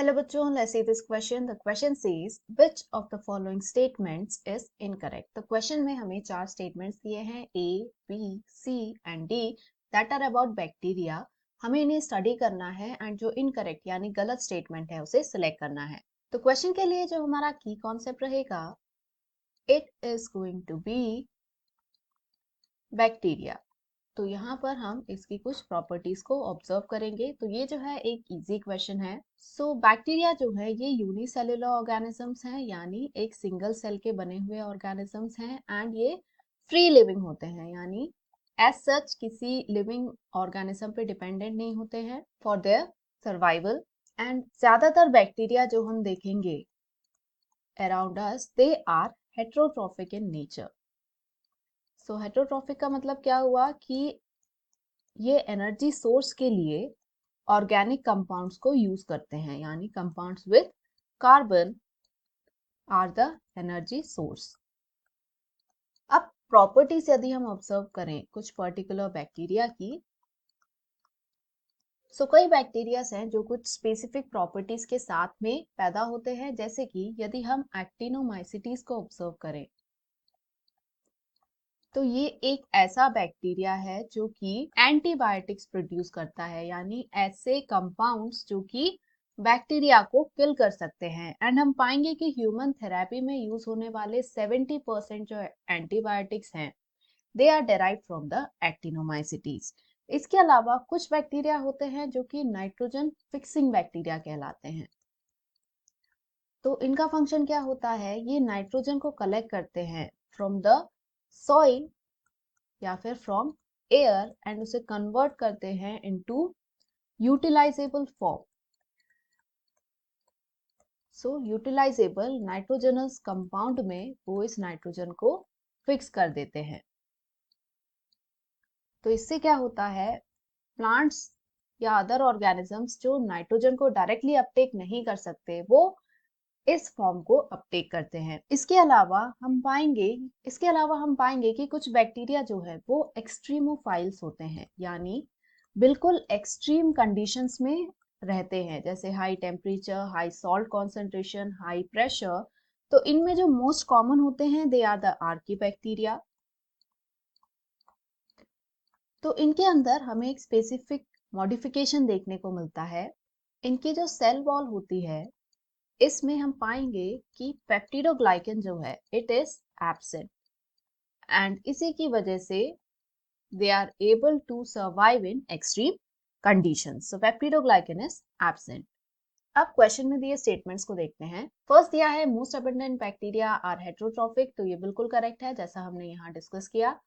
Hello बच्चों, let's see this question. The question says which of the following statements is incorrect. तो question में हमें 4 statements दिए हैं A, B, C and D that are about bacteria. हमें इन्हें study करना है and जो incorrect यानी गलत statement है उसे select करना है. तो question के लिए जो हमारा key concept रहेगा, it is going to be bacteria. तो यहाँ पर हम इसकी कुछ प्रॉपर्टीज को ऑब्जर्व करेंगे. तो ये जो है एक इजी क्वेश्चन है. सो बैक्टीरिया जो है ये यूनिसेलुलर ऑर्गेनिजम्स हैं, यानी एक सिंगल सेल के बने हुए ऑर्गेनिजम्स हैं एंड ये फ्री लिविंग होते हैं, यानी एज सच किसी लिविंग ऑर्गेनिज्म पे डिपेंडेंट नहीं होते हैं फॉर देयर सर्वाइवल. एंड ज्यादातर बैक्टीरिया जो हम देखेंगे around us, they are heterotrophic in nature. So heterotrophic का मतलब क्या हुआ कि ये एनर्जी सोर्स के लिए ऑर्गेनिक कंपाउंड्स को यूज करते हैं, यानी compounds with carbon are the energy source. अब प्रॉपर्टीज यदि हम ऑब्जर्व करें कुछ पर्टिकुलर बैक्टीरिया की, सो कई बैक्टीरियाज हैं जो कुछ स्पेसिफिक प्रॉपर्टीज के साथ में पैदा होते हैं. जैसे कि यदि हम एक्टिनोमाइसिटीज को ऑब्जर्व करें तो ये एक ऐसा बैक्टीरिया है जो कि एंटीबायोटिक्स प्रोड्यूस करता है, यानी ऐसे कंपाउंड्स जो कि बैक्टीरिया को किल कर सकते हैं. एंड हम पाएंगे कि ह्यूमन थेरेपी में यूज होने वाले 70% जो एंटीबायोटिक्स हैं they are derived from the actinomycetes. इसके अलावा कुछ बैक्टीरिया होते हैं जो कि नाइट्रोजन फिक्सिंग बैक्टीरिया कहलाते हैं. तो इनका फंक्शन क्या होता है, ये नाइट्रोजन को कलेक्ट करते हैं फ्रॉम द सॉइल या फिर फ्रॉम एयर एंड उसे कन्वर्ट करते हैं इनटू यूटिलाइजेबल फॉर्म. सो यूटिलाइजेबल नाइट्रोजनस कंपाउंड में वो इस नाइट्रोजन को फिक्स कर देते हैं. तो इससे क्या होता है, प्लांट्स या अदर ऑर्गेनिजम्स जो नाइट्रोजन को डायरेक्टली अपटेक नहीं कर सकते वो इस फॉर्म को अपटेक करते हैं. इसके अलावा हम पाएंगे कि कुछ बैक्टीरिया जो है वो एक्सट्रीमोफाइल्स होते हैं, यानी बिल्कुल एक्सट्रीम कंडीशंस में रहते हैं, जैसे high temperature, high salt concentration, high pressure. तो इनमें जो मोस्ट कॉमन होते हैं they are the archaebacteria. तो इनके अंदर हमें एक स्पेसिफिक मॉडिफिकेशन देखने को मिलता है. इनकी जो सेल वॉल होती है इसमें हम पाएंगे कि पेप्टिडोग्लाइकन जो है इट इज एब्सेंट एंड इसी की वजह से they are able to survive in extreme conditions. So peptidoglycan is absent. अब क्वेश्चन में दिए स्टेटमेंट्स को देखते हैं. फर्स्ट दिया है most abundant bacteria are heterotrophic. तो ये बिल्कुल करेक्ट है जैसा हमने यहाँ डिस्कस किया.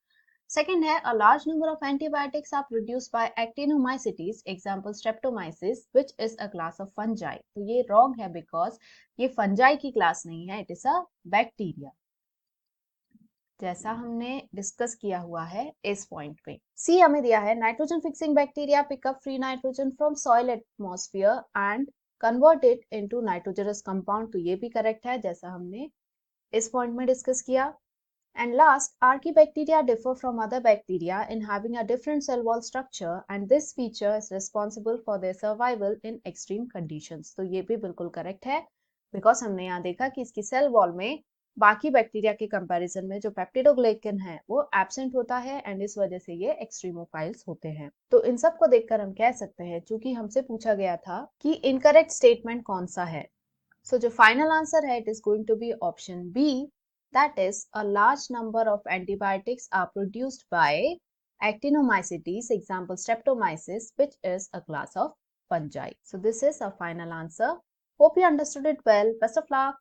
Second है a large number of antibiotics are produced by actinomycetes, example streptomyces, which is a class of fungi. तो ये wrong है because ये fungi की class नहीं है, it is a bacteria, जैसा हमने डिस्कस किया हुआ है इस पॉइंट पे. सी हमें दिया है nitrogen fixing bacteria pick up free nitrogen from soil atmosphere and convert it into nitrogenous compound. तो ये भी करेक्ट है जैसा हमने इस पॉइंट में डिस्कस किया. And last, Archaebacteria differ from other bacteria in having a different cell wall structure and this feature is responsible for their survival in extreme conditions. तो ये भी बिल्कुल करेक्ट है because हमने यहाँ देखा कि इसकी सेल वॉल में बाकी बैक्टीरिया के कंपैरिजन में जो पेप्टिडोग्लाइकन है वो एब्सेंट होता है एंड इस वजह से ये एक्सट्रीमोफाइल्स होते हैं. तो इन सब को देखकर हम कह सकते हैं, चूंकि हमसे पूछा गया था कि इनकरेक्ट स्टेटमेंट कौन सा है, सो जो फाइनल आंसर है it is going to be option B. That is, a large number of antibiotics are produced by actinomycetes, example streptomyces, which is a class of fungi. So this is our final answer. Hope you understood it well. Best of luck.